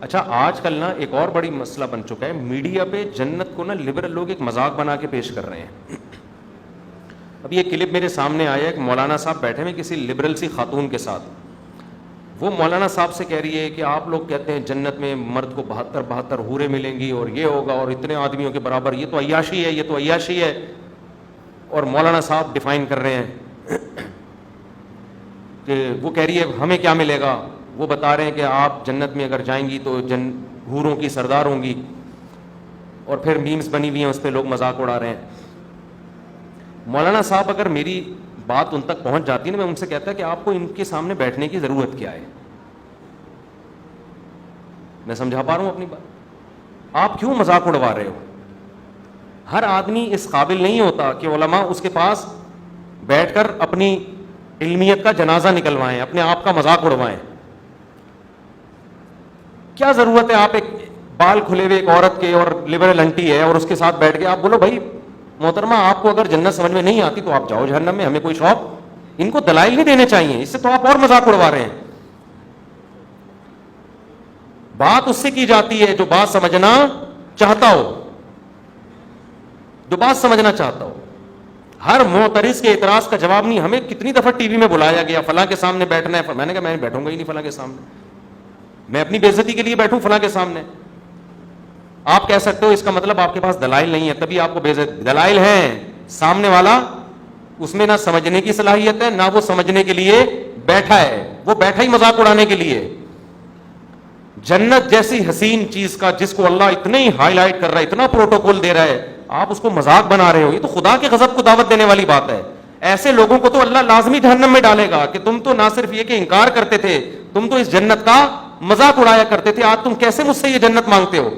اچھا آج کل نا ایک اور بڑی مسئلہ بن چکا ہے, میڈیا پہ جنت کو نا لبرل لوگ ایک مذاق بنا کے پیش کر رہے ہیں. اب یہ کلپ میرے سامنے آیا, ایک مولانا صاحب بیٹھے ہوئے کسی لبرل سی خاتون کے ساتھ. وہ مولانا صاحب سے کہہ رہی ہے کہ آپ لوگ کہتے ہیں جنت میں مرد کو 72 حوریں ملیں گی اور یہ ہوگا اور اتنے آدمیوں کے برابر, یہ تو عیاشی ہے, یہ تو عیاشی ہے. اور مولانا صاحب ڈیفائن کر رہے ہیں کہ وہ کہہ رہی ہے ہمیں کیا ملے گا, وہ بتا رہے ہیں کہ آپ جنت میں اگر جائیں گی تو حوروں کی سردار ہوں گی, اور پھر میمز بنی ہوئی ہیں اس پہ لوگ مذاق اڑا رہے ہیں. مولانا صاحب اگر میری بات ان تک پہنچ جاتی ہے نا, میں ان سے کہتا کہ آپ کو ان کے سامنے بیٹھنے کی ضرورت کیا ہے. میں سمجھا پا رہا ہوں اپنی بات؟ آپ کیوں مذاق اڑوا رہے ہو؟ ہر آدمی اس قابل نہیں ہوتا کہ علماء اس کے پاس بیٹھ کر اپنی علمیت کا جنازہ نکلوائیں, اپنے آپ کا مذاق اڑوائیں. کیا ضرورت ہے آپ ایک بال کھلے ہوئے ایک عورت کے اور لبرل انٹی ہے اور اس کے ساتھ بیٹھ کے آپ بولو بھائی محترمہ آپ کو اگر جنت سمجھ میں نہیں آتی تو آپ جاؤ جہنم میں, ہمیں کوئی شوق. ان کو دلائل نہیں دینے چاہیے, اس سے تو آپ اور مذاق اڑوا رہے ہیں. بات اس سے کی جاتی ہے جو بات سمجھنا چاہتا ہو, جو بات سمجھنا چاہتا ہو. ہر معترض کے اعتراض کا جواب نہیں. ہمیں کتنی دفعہ ٹی وی میں بلایا گیا فلاں کے سامنے بیٹھنا ہے, میں نے کہا میں بیٹھوں گا ہی نہیں فلاں کے سامنے, میں اپنی بے عزتی کے لیے بیٹھوں فلاں کے سامنے. آپ کہہ سکتے ہو اس کا مطلب آپ کے پاس دلائل نہیں ہے تبھی آپ کو بے عزت. دلائل ہیں, سامنے والا اس میں نہ سمجھنے کی صلاحیت ہے نہ وہ سمجھنے کے لیے بیٹھا ہے, وہ بیٹھا ہی مذاق اڑانے کے لیے. جنت جیسی حسین چیز کا جس کو اللہ اتنا ہی ہائی لائٹ کر رہا ہے, اتنا پروٹوکول دے رہا ہے, آپ اس کو مذاق بنا رہے ہو. یہ تو خدا کے غضب کو دعوت دینے والی بات ہے. ایسے لوگوں کو تو اللہ لازمی جہنم میں ڈالے گا کہ تم تو نہ صرف یہ کہ انکار کرتے تھے, تم تو اس جنت کا مذاق اڑایا کرتے تھے, آج تم کیسے مجھ سے یہ جنت مانگتے ہو.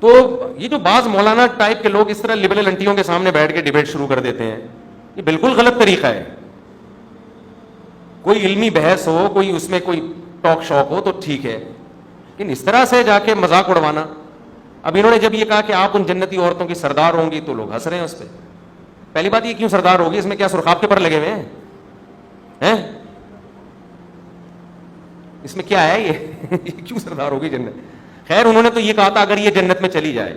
تو یہ جو بعض مولانا ٹائپ کے لوگ اس طرح لبرل انٹیوں کے سامنے بیٹھ کے ڈیبیٹ شروع کر دیتے ہیں, یہ بالکل غلط طریقہ ہے. کوئی علمی بحث ہو, کوئی اس میں کوئی ٹاک شوق ہو تو ٹھیک ہے, لیکن اس طرح سے جا کے مذاق اڑوانا. اب انہوں نے جب یہ کہا کہ آپ ان جنتی عورتوں کی سردار ہوں گی تو لوگ ہنس رہے ہیں اس پہ. پہلی بات یہ کیوں سردار ہوگی, اس میں کیا سرخاب کے پر لگے ہوئے ہیں؟ اس میں کیا ہے یہ کیوں سردار ہوگی جنت؟ خیر انہوں نے تو یہ کہا تھا اگر یہ جنت میں چلی جائے.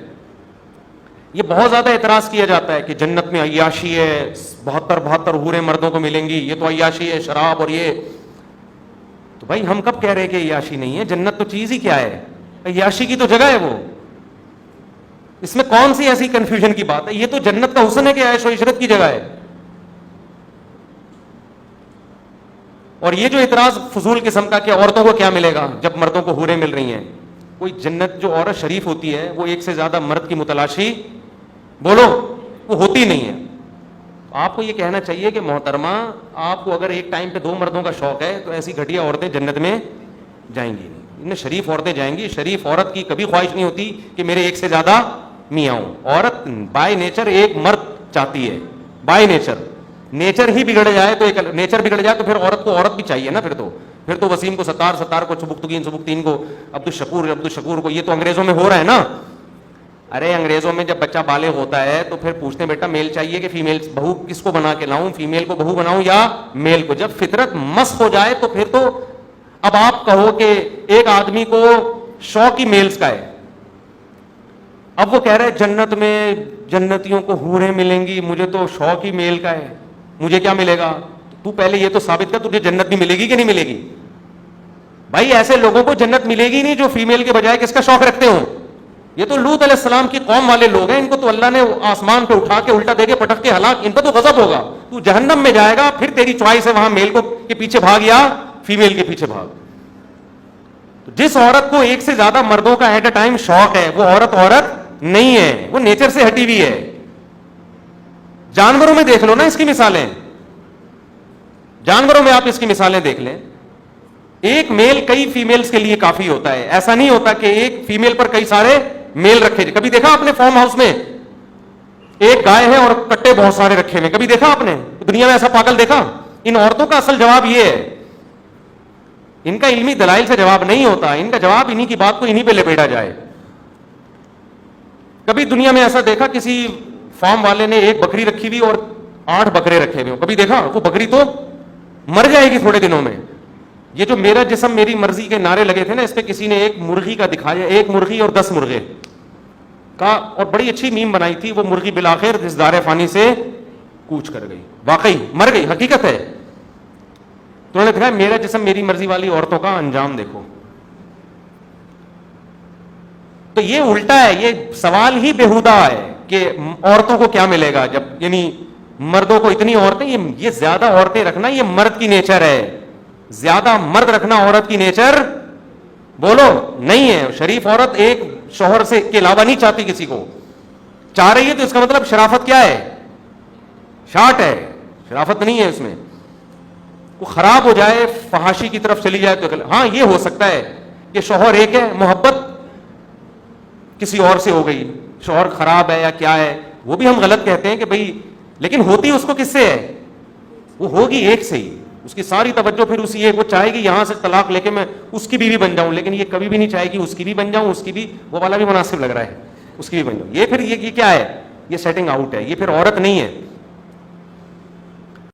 یہ بہت زیادہ اعتراض کیا جاتا ہے کہ جنت میں عیاشی ہے, 72 حوریں مردوں کو ملیں گی, یہ تو عیاشی ہے, شراب اور یہ. تو بھائی ہم کب کہہ رہے ہیں کہ عیاشی نہیں ہے؟ جنت تو چیز ہی کیا ہے, عیاشی کی تو جگہ ہے وہ. اس میں کون سی ایسی کنفیوژن کی بات ہے؟ یہ تو جنت کا حسن ہے کہ عیش و عشرت کی جگہ ہے. اور یہ جو اعتراض فضول قسم کا کہ عورتوں کو کیا ملے گا جب مردوں کو حوریں مل رہی ہیں, کوئی جنت جو عورت شریف ہوتی ہے وہ ایک سے زیادہ مرد کی متلاشی بولو وہ ہوتی نہیں ہے. آپ کو یہ کہنا چاہیے کہ محترمہ آپ کو اگر ایک ٹائم پہ 2 مردوں کا شوق ہے تو ایسی گھٹیا عورتیں جنت میں جائیں گی نہیں, انہیں شریف عورتیں جائیں گی. شریف عورت کی کبھی خواہش نہیں ہوتی کہ میرے ایک سے زیادہ میاں ہوں. عورت بائی نیچر ایک مرد چاہتی ہے, بائی نیچر. نیچر ہی بگڑ جائے تو نیچر بگڑ جائے تو پھر عورت کو عورت بھی چاہیے نا. پھر تو وسیم کو ستار کو سبکتگین کو عبدالشکور کو, یہ تو انگریزوں میں ہو رہا ہے نا. ارے انگریزوں میں جب بچہ بالغ ہوتا ہے تو پھر پوچھتے ہیں بیٹا میل چاہیے کہ فیمیل, بہو کس کو بنا کے لاؤں, فیمیل کو بہو بناؤں یا میل کو. جب فطرت مسخ ہو جائے تو پھر تو اب آپ کہو کہ ایک آدمی کو شوق ہی میلز کا ہے. اب وہ کہہ رہے جنت میں جنتیوں کو حوریں ملیں گی, مجھے تو شوق ہی میل کا ہے, مجھے کیا ملے گا؟ تو پہلے یہ تو ثابت کر تجھے جنت بھی ملے گی کہ نہیں ملے گی. بھائی ایسے لوگوں کو جنت ملے گی نہیں جو فیمیل کے بجائے کس کا شوق رکھتے ہوں. یہ تو لوط علیہ السلام کی قوم والے لوگ ہیں, ان کو تو اللہ نے آسمان پہ اٹھا کے الٹا دے کے پٹک کے ہلاک, ان پر تو غضب ہوگا. تو جہنم میں جائے گا, پھر تیری چوائس ہے وہاں میل کو کے پیچھے بھاگ یا فیمیل کے پیچھے بھاگ. تو جس عورت کو ایک سے زیادہ مردوں کا ایٹ اے ٹائم شوق ہے وہ عورت نہیں ہے, وہ نیچر سے ہٹی ہوئی ہے. جانوروں میں دیکھ لو نا اس کی مثالیں, جانوروں میں آپ اس کی مثالیں دیکھ لیں. ایک میل کئی فیمیلز کے لیے کافی ہوتا ہے. ایسا نہیں ہوتا کہ ایک فیمیل پر کئی سارے میل رکھے. کبھی دیکھا آپ نے فارم ہاؤس میں ایک گائے ہے اور کٹے بہت سارے رکھے ہوئے, کبھی دیکھا آپ نے دنیا میں ایسا پاگل دیکھا؟ ان عورتوں کا اصل جواب یہ ہے, ان کا علمی دلائل سے جواب نہیں ہوتا, ان کا جواب انہی کی بات کو انہی پہ لپیٹا جائے. کبھی دنیا میں ایسا دیکھا کسی فارم والے نے ایک بکری رکھی ہوئی اور 8 بکرے رکھے ہوئے, کبھی دیکھا؟ وہ بکری تو مر جائے گی تھوڑے دنوں میں, یہ جو میرا جسم میری مرضی کے نعرے لگے تھے نا, اس پہ کسی نے ایک مرغی کا دکھایا, 1 مرغی اور 10 مرغے کا, اور بڑی اچھی میم بنائی تھی. وہ مرغی بالآخر اس دار فانی سے کوچ کر گئی, واقعی مر گئی, حقیقت ہے. تو انہوں نے دکھایا میرا جسم میری مرضی والی عورتوں کا انجام دیکھو. تو یہ الٹا ہے, یہ سوال ہی بےہودہ ہے کہ عورتوں کو کیا ملے گا جب, یعنی مردوں کو اتنی عورتیں, یہ زیادہ عورتیں رکھنا یہ مرد کی نیچر ہے, زیادہ مرد رکھنا عورت کی نیچر بولو نہیں ہے. شریف عورت ایک شوہر سے کے علاوہ نہیں چاہتی کسی کو, چاہ رہی ہے تو اس کا مطلب شرافت کیا ہے, شارٹ ہے, شرافت نہیں ہے اس میں. وہ خراب ہو جائے, فحاشی کی طرف چلی جائے تو ہاں یہ ہو سکتا ہے کہ شوہر ایک ہے, محبت کسی اور سے ہو گئی, شوہر خراب ہے یا کیا ہے, وہ بھی ہم غلط کہتے ہیں کہ بھئی, لیکن ہوتی اس کو کس سے ہے, وہ ہوگی ایک سے ہی, اس کی ساری توجہ پھر اسی ایک, وہ چاہے گی یہاں سے طلاق لے کے میں اس کی بیوی بن جاؤں, لیکن یہ کبھی بھی نہیں چاہے گی اس کی بھی بن جاؤں, اس کی بھی, وہ والا بھی مناسب لگ رہا ہے, اس کی بھی بن جاؤں. یہ پھر یہ کیا ہے, یہ سیٹنگ آؤٹ ہے, یہ پھر عورت نہیں ہے.